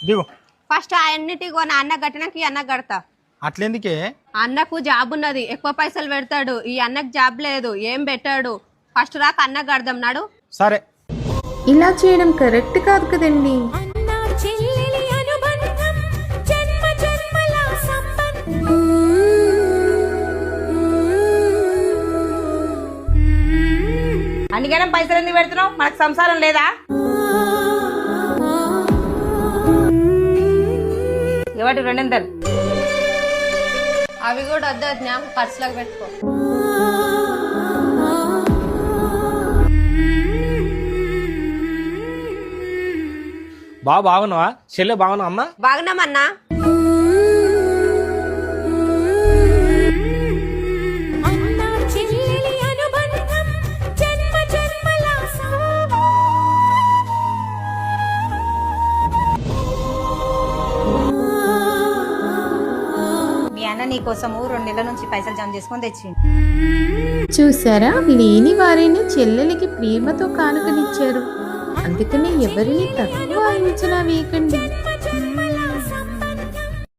దిగు. ఫస్ట్ అన్నిటికి కొన అన్న కట్టినాక ఈ అన్న కడతా. అట్లెందుకే? అన్నకు జాబ్ ఉన్నది, ఎక్కువ పైసలు పెడతాడు. ఈ అన్నకు జాబ్ లేదు, ఏం పెట్టాడు. ఫస్ట్ రాక అన్న కడదాం నాడు. సరే. ఇలా చేయడం కరెక్ట్ కాదు కదండి. అన్నిగనం పైసలు ఎందుకు పెడుతున్నావు? మనకు సంసారం లేదా? ఎవటి 200? అవి కూడా వద్దు, నాకు ఖర్చులకు పెట్టుకో. బాగున్నావా చెల్లె? బాగున్నావా అమ్మా? బాగున్నామన్నా. మీ అన్న నీ కోసము 2 నెలల నుంచి పైసలు జమ చేసుకొని తెచ్చిండు. చూసారా, లేని వారిని చెల్లెలికి ప్రేమతో కానుకనిచ్చారు. అందుకనే ఎవరిని తక్కువ అంచనా వేయకండి.